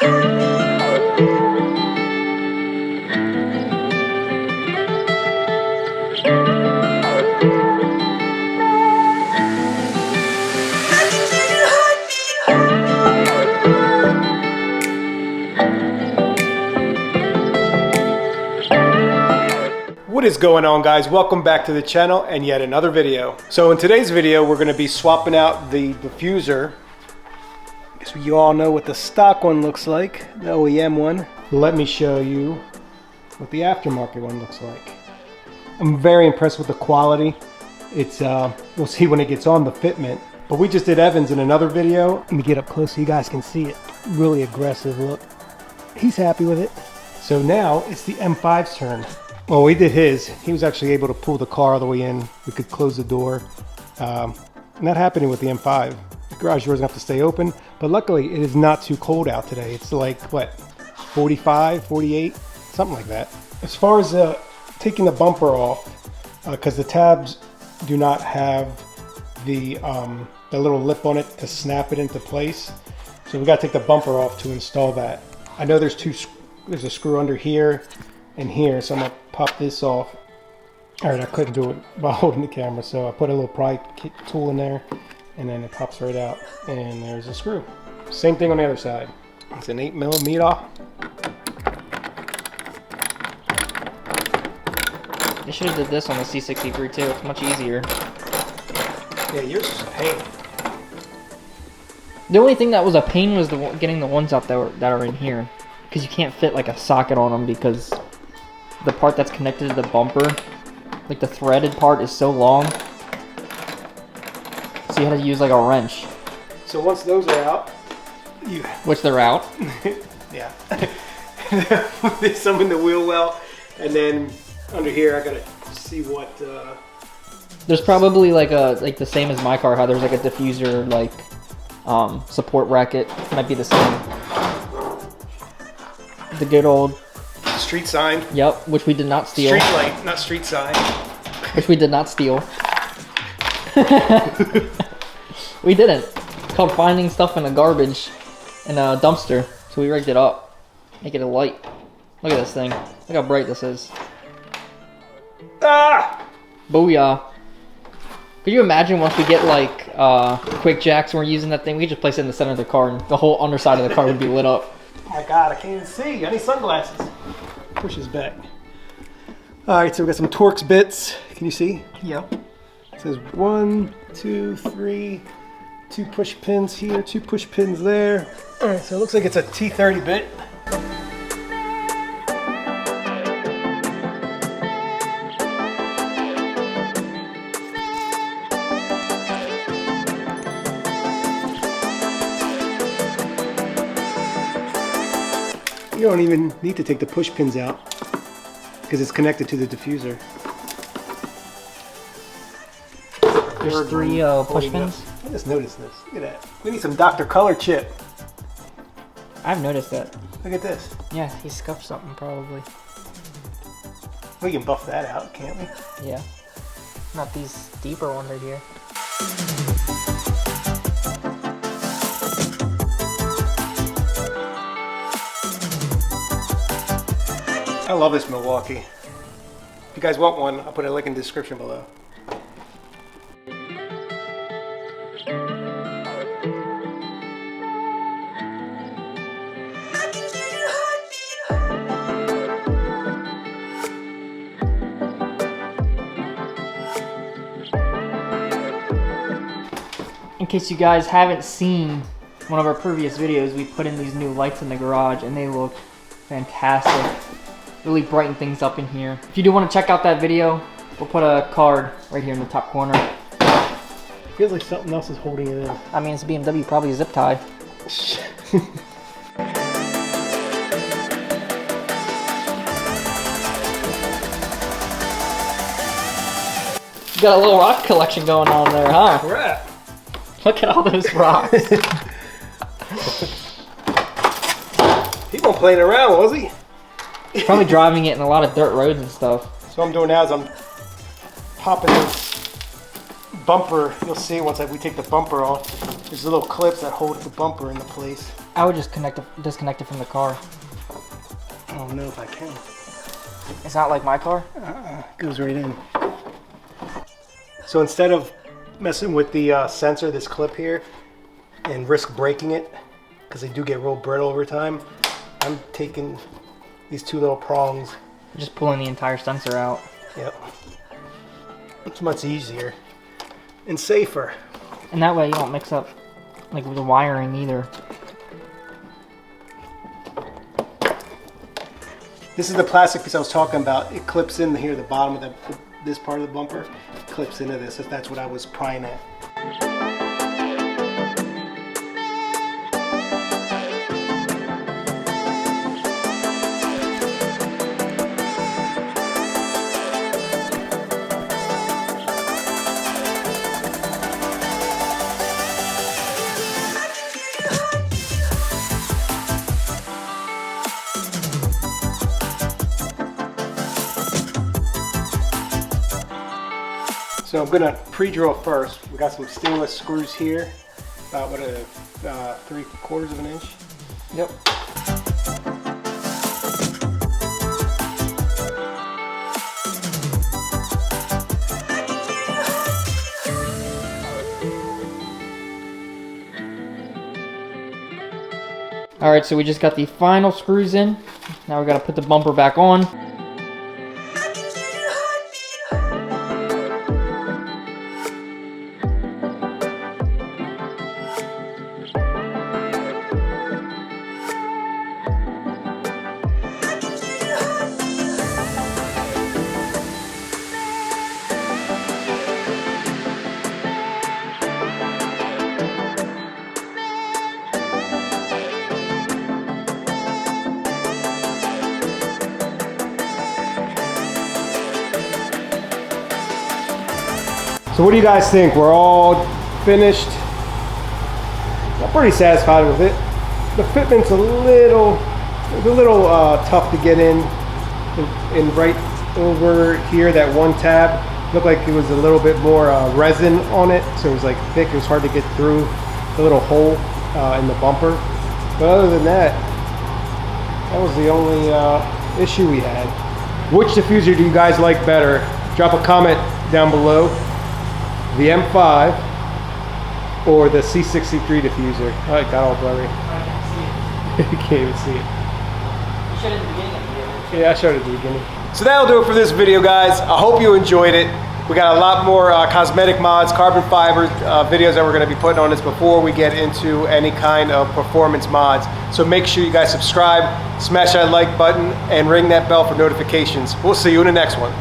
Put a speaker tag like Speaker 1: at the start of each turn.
Speaker 1: What is going on, guys? Welcome back to the channel and yet another video. So in today's video we're going to be swapping out the diffuser. So you all know what the stock one looks like, the OEM one. Let me show you what the aftermarket one looks like. I'm very impressed with the quality. It's we'll see when it gets on the fitment. But we just did Evans in another video. Let me get up close so you guys can see it. Really aggressive look. He's happy with it. So now it's the M5's turn. Well, we did his. He was actually able to pull the car all the way in. We could close the door. Not happening with the M5. The garage doors have to stay open, but luckily it is not too cold out today. It's like, what, 45, 48, something like that. As far as taking the bumper off, because the tabs do not have the little lip on it to snap it into place. So we got to take the bumper off to install that. I know there's a screw under here and here, so I'm gonna pop this off. All right, I couldn't do it while holding the camera, so I put a little pry tool in there, and then it pops right out, and there's a screw. Same thing on the other side. It's an 8mm.
Speaker 2: They should have did this on the C63 too. It's much easier.
Speaker 1: Yeah, yours is a pain.
Speaker 2: The only thing that was a pain was getting the ones out that are in here, because you can't fit like a socket on them because the part that's connected to the bumper, like the threaded part, is so long. So you had to use like a wrench.
Speaker 1: So once those are out,
Speaker 2: which they're out.
Speaker 1: Yeah. There's some in the wheel well, and then under here I gotta see what.
Speaker 2: There's probably like the same as my car, how there's like a diffuser like support bracket. Might be the same. The good old
Speaker 1: street sign.
Speaker 2: Yep, which we did not steal.
Speaker 1: Street light, not street sign.
Speaker 2: Which we did not steal. We didn't. It's called finding stuff in a garbage in a dumpster. So we rigged it up. Make it a light. Look at this thing. Look how bright this is.
Speaker 1: Ah!
Speaker 2: Booyah. Could you imagine once we get like quick jacks and we're using that thing, we could just place it in the center of the car and the whole underside of the car would be lit up.
Speaker 1: Oh my god, I can't even see. I need sunglasses. Push his back. Alright, so we got some Torx bits. Can you see?
Speaker 2: Yep.
Speaker 1: It says 1, 2, 3, 2 push pins here, 2 push pins there. Alright, so it looks like it's a T30 bit. You don't even need to take the push pins out because it's connected to the diffuser.
Speaker 2: There's 3 push pins.
Speaker 1: I just noticed this. Look at that. We need some Dr. Color chip.
Speaker 2: I've noticed that.
Speaker 1: Look at this.
Speaker 2: Yeah, he scuffed something probably.
Speaker 1: We can buff that out, can't we?
Speaker 2: Yeah. Not these deeper ones right here.
Speaker 1: I love this Milwaukee. If you guys want one, I'll put a link in the description below.
Speaker 2: In case you guys haven't seen one of our previous videos, we put in these new lights in the garage and they look fantastic. Really brighten things up in here. If you do want to check out that video, we'll put a card right here in the top corner.
Speaker 1: Feels like something else is holding it in.
Speaker 2: I mean, it's a BMW, probably a zip tie. You got a little rock collection going on there, huh?
Speaker 1: Crap.
Speaker 2: Look at all those rocks.
Speaker 1: He wasn't playing around, was he?
Speaker 2: Probably driving it in a lot of dirt roads and stuff.
Speaker 1: So what I'm doing now is I'm popping this bumper. You'll see once we take the bumper off. There's little clips that hold the bumper into place.
Speaker 2: I would just disconnect it from the car.
Speaker 1: I don't know if I can.
Speaker 2: It's not like my car?
Speaker 1: It goes right in. So instead of messing with the sensor, this clip here, and risk breaking it, because they do get real brittle over time, I'm taking these two little prongs.
Speaker 2: Just pulling the entire sensor out.
Speaker 1: Yep. It's much easier and safer.
Speaker 2: And that way you don't mix up like with the wiring either.
Speaker 1: This is the plastic piece I was talking about. It clips in here, the bottom of this part of the bumper. It clips into this, if that's what I was prying at. So I'm gonna pre-drill first. We got some stainless screws here, about what, 3/4 of an inch.
Speaker 2: Yep. All right, so we just got the final screws in. Now we gotta put the bumper back on.
Speaker 1: So what do you guys think? We're all finished. I'm pretty satisfied with it. The fitment's a little tough to get in. And right over here, that one tab looked like it was a little bit more resin on it, so it was like thick. It was hard to get through the little hole in the bumper. But other than that, that was the only issue we had. Which diffuser do you guys like better? Drop a comment down below. The M5 or the C63 diffuser. Oh, it got all blurry.
Speaker 2: I can't see it.
Speaker 1: You can't even see it.
Speaker 2: You showed it at the beginning of the video.
Speaker 1: Yeah, I showed it at the beginning. So that'll do it for this video, guys. I hope you enjoyed it. We got a lot more cosmetic mods, carbon fiber videos that we're going to be putting on this before we get into any kind of performance mods. So make sure you guys subscribe, smash that like button, and ring that bell for notifications. We'll see you in the next one.